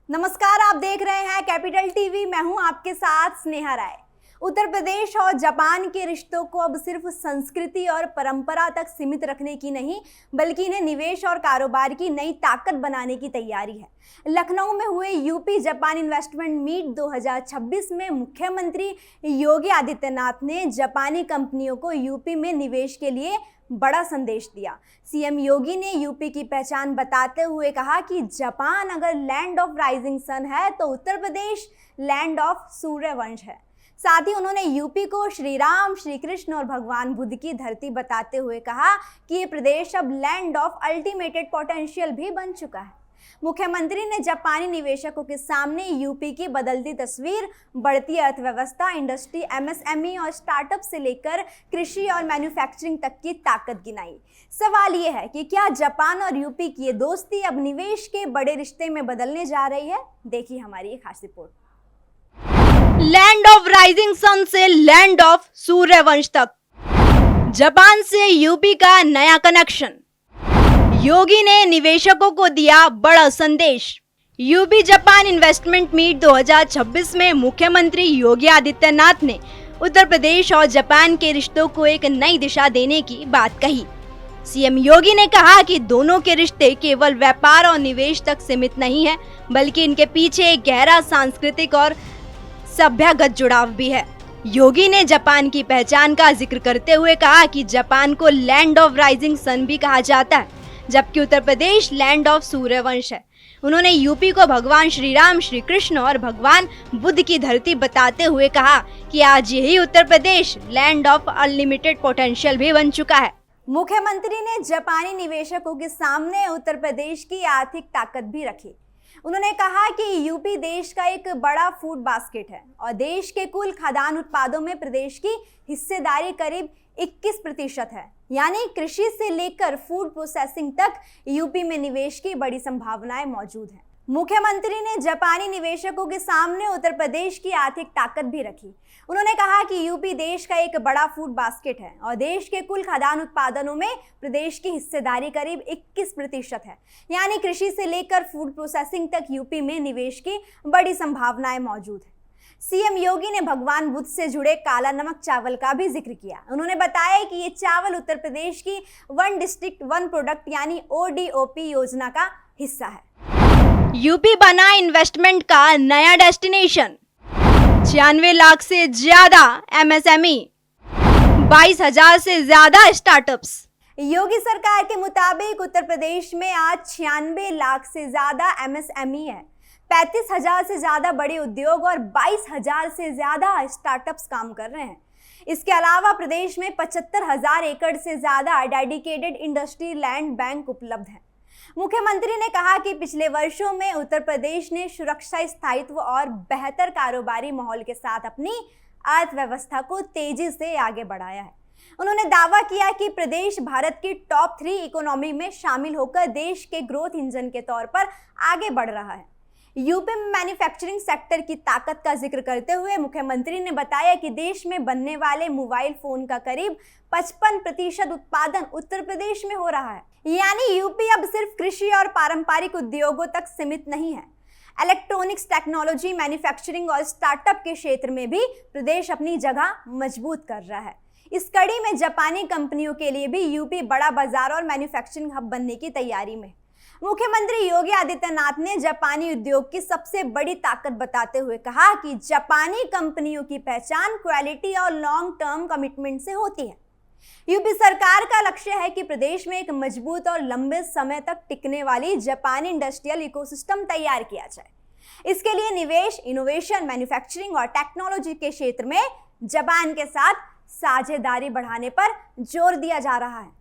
नमस्कार, आप देख रहे हैं कैपिटल टीवी। मैं हूं आपके साथ स्नेहा राय। उत्तर प्रदेश और जापान के रिश्तों को अब सिर्फ संस्कृति और परंपरा तक सीमित रखने की नहीं, बल्कि इन्हें निवेश और कारोबार की नई ताकत बनाने की तैयारी है। लखनऊ में हुए यूपी जापान इन्वेस्टमेंट मीट 2026 में मुख्यमंत्री योगी आदित्यनाथ ने जापानी कंपनियों को यूपी में निवेश के लिए बड़ा संदेश दिया। सीएम योगी ने यूपी की पहचान बताते हुए कहा कि जापान अगर लैंड ऑफ राइजिंग सन है तो उत्तर प्रदेश लैंड ऑफ सूर्यवंश है। साथ ही उन्होंने यूपी को श्री राम, श्री कृष्ण और भगवान बुद्ध की धरती बताते हुए कहा कि ये प्रदेश अब लैंड ऑफ अल्टीमेटेड पोटेंशियल भी बन चुका है। मुख्यमंत्री ने जापानी निवेशकों के सामने यूपी की बदलती तस्वीर, बढ़ती अर्थव्यवस्था, इंडस्ट्री, एमएसएमई और स्टार्टअप से लेकर कृषि और मैन्युफैक्चरिंग तक की ताकत गिनाई। सवाल ये है कि क्या जापान और यूपी की ये दोस्ती अब निवेश के बड़े रिश्ते में बदलने जा रही है? देखिए हमारी एक खास रिपोर्ट। लैंड ऑफ राइजिंग सन से लैंड ऑफ सूर्यवंश तक, जापान से यूपी का नया कनेक्शन। योगी ने निवेशकों को दिया बड़ा संदेश। यूपी जापान इन्वेस्टमेंट मीट 2026 में मुख्यमंत्री योगी आदित्यनाथ ने उत्तर प्रदेश और जापान के रिश्तों को एक नई दिशा देने की बात कही। सीएम योगी ने कहा कि दोनों के रिश्ते केवल व्यापार और निवेश तक सीमित नहीं है, बल्कि इनके पीछे एक गहरा सांस्कृतिक और सभ्यगत जुड़ाव भी है। योगी ने जापान की पहचान का जिक्र करते हुए कहा कि जापान को लैंड ऑफ राइजिंग सन भी कहा जाता है, जबकि उत्तर प्रदेश लैंड ऑफ सूर्यवंश है। उन्होंने यूपी को भगवान श्री राम, श्री कृष्ण और भगवान बुद्ध की धरती बताते हुए कहा कि आज यही Uttar Pradesh land of unlimited potential भी बन चुका है। मुख्यमंत्री ने जापानी निवेशकों के सामने उत्तर प्रदेश की आर्थिक ताकत भी रखी। उन्होंने कहा कि यूपी देश का एक बड़ा फूड बास्केट है और देश के कुल खाद्यान्न उत्पादों में प्रदेश की हिस्सेदारी करीब 21% है। यानी कृषि से लेकर फूड प्रोसेसिंग तक यूपी में निवेश की बड़ी संभावनाएं मौजूद हैं। मुख्यमंत्री ने जापानी निवेशकों के सामने उत्तर प्रदेश की आर्थिक ताकत भी रखी। उन्होंने कहा कि यूपी देश का एक बड़ा फूड बास्केट है और देश के कुल खाद्यान्न उत्पादनों में प्रदेश की हिस्सेदारी करीब 21% है। यानी कृषि से लेकर फूड प्रोसेसिंग तक यूपी में निवेश की बड़ी संभावनाएं मौजूद है। सीएम योगी ने भगवान बुद्ध से जुड़े काला नमक चावल का भी जिक्र किया। उन्होंने बताया कि ये चावल उत्तर प्रदेश की वन डिस्ट्रिक्ट वन प्रोडक्ट यानी ODOP योजना का हिस्सा है। यूपी बना इन्वेस्टमेंट का नया डेस्टिनेशन। 96 लाख से ज्यादा MSME, 22,000 से ज्यादा स्टार्टअप्स। योगी सरकार के मुताबिक उत्तर प्रदेश में आज 96 लाख से ज्यादा MSME है, 35,000 से ज्यादा बड़े उद्योग और 22,000 से ज्यादा स्टार्टअप्स काम कर रहे हैं। इसके अलावा प्रदेश में 75,000 एकड़ से ज्यादा डेडिकेटेड इंडस्ट्री लैंड बैंक उपलब्ध है। मुख्यमंत्री ने कहा कि पिछले वर्षों में उत्तर प्रदेश ने सुरक्षा, स्थायित्व और बेहतर कारोबारी माहौल के साथ अपनी अर्थव्यवस्था को तेजी से आगे बढ़ाया है। उन्होंने दावा किया कि प्रदेश भारत की टॉप 3 इकोनॉमी में शामिल होकर देश के ग्रोथ इंजन के तौर पर आगे बढ़ रहा है। यूपी में मैन्युफैक्चरिंग सेक्टर की ताकत का जिक्र करते हुए मुख्यमंत्री ने बताया कि देश में बनने वाले मोबाइल फोन का करीब 55% उत्पादन उत्तर प्रदेश में हो रहा है। यानी यूपी अब सिर्फ कृषि और पारंपरिक उद्योगों तक सीमित नहीं है। इलेक्ट्रॉनिक्स, टेक्नोलॉजी, मैन्युफैक्चरिंग और स्टार्टअप के क्षेत्र में भी प्रदेश अपनी जगह मजबूत कर रहा है। इस कड़ी में जापानी कंपनियों के लिए भी यूपी बड़ा बाजार और मैन्युफैक्चरिंग हब बनने की तैयारी में। मुख्यमंत्री योगी आदित्यनाथ ने जापानी उद्योग की सबसे बड़ी ताकत बताते हुए कहा कि जापानी कंपनियों की पहचान क्वालिटी और लॉन्ग टर्म कमिटमेंट से होती है। यूपी सरकार का लक्ष्य है कि प्रदेश में एक मजबूत और लंबे समय तक टिकने वाली जापानी इंडस्ट्रियल इकोसिस्टम तैयार किया जाए। इसके लिए निवेश, इनोवेशन, मैन्युफैक्चरिंग और टेक्नोलॉजी के क्षेत्र में जापान के साथ साझेदारी बढ़ाने पर जोर दिया जा रहा है।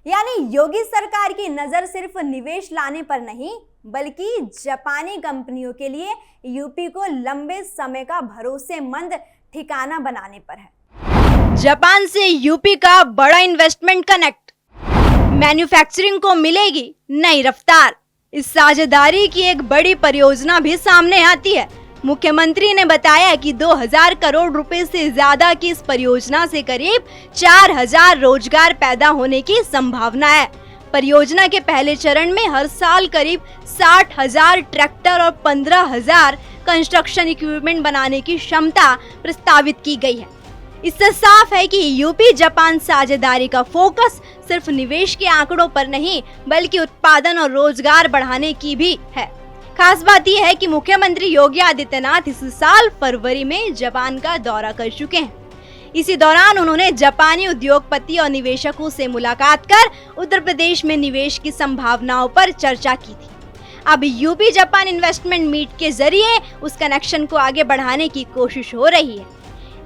यानी योगी सरकार की नजर सिर्फ निवेश लाने पर नहीं, बल्कि जापानी कंपनियों के लिए यूपी को लंबे समय का भरोसेमंद ठिकाना बनाने पर है। जापान से यूपी का बड़ा इन्वेस्टमेंट कनेक्ट, मैन्युफैक्चरिंग को मिलेगी नई रफ्तार। इस साझेदारी की एक बड़ी परियोजना भी सामने आती है। मुख्यमंत्री ने बताया कि 2000 करोड़ रुपए से ज्यादा की इस परियोजना से करीब 4000 रोजगार पैदा होने की संभावना है। परियोजना के पहले चरण में हर साल करीब 60,000 ट्रैक्टर और 15,000 कंस्ट्रक्शन इक्विपमेंट बनाने की क्षमता प्रस्तावित की गई है। इससे साफ है कि यूपी जापान साझेदारी का फोकस सिर्फ निवेश के आंकड़ों पर नहीं बल्कि उत्पादन और रोजगार बढ़ाने की भी है। खास बात यह है कि मुख्यमंत्री योगी आदित्यनाथ इस साल फरवरी में जापान का दौरा कर चुके हैं। इसी दौरान उन्होंने जापानी उद्योगपति और निवेशकों से मुलाकात कर उत्तर प्रदेश में निवेश की संभावनाओं पर चर्चा की थी। अब यूपी जापान इन्वेस्टमेंट मीट के जरिए उस कनेक्शन को आगे बढ़ाने की कोशिश हो रही है।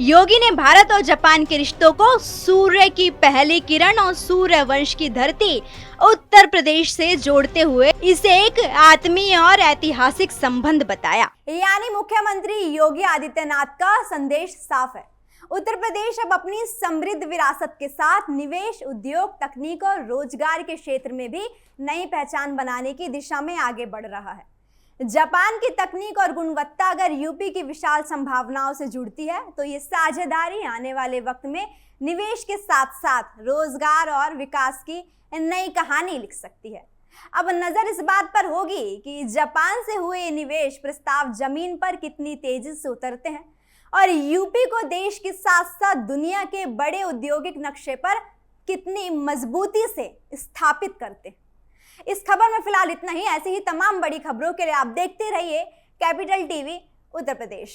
योगी ने भारत और जापान के रिश्तों को सूर्य की पहली किरण और सूर्य वंश की धरती उत्तर प्रदेश से जोड़ते हुए इसे एक आत्मीय और ऐतिहासिक संबंध बताया। यानी मुख्यमंत्री योगी आदित्यनाथ का संदेश साफ है। उत्तर प्रदेश अब अपनी समृद्ध विरासत के साथ निवेश, उद्योग, तकनीक और रोजगार के क्षेत्र में भी नई पहचान बनाने की दिशा में आगे बढ़ रहा है। जापान की तकनीक और गुणवत्ता अगर यूपी की विशाल संभावनाओं से जुड़ती है तो ये साझेदारी आने वाले वक्त में निवेश के साथ साथ रोजगार और विकास की नई कहानी लिख सकती है। अब नजर इस बात पर होगी कि जापान से हुए निवेश प्रस्ताव जमीन पर कितनी तेजी से उतरते हैं और यूपी को देश के साथ साथ दुनिया के बड़े औद्योगिक नक्शे पर कितनी मजबूती से स्थापित करते हैं। इस खबर में फिलहाल इतना ही। ऐसी ही तमाम बड़ी खबरों के लिए आप देखते रहिए कैपिटल टीवी उत्तर प्रदेश।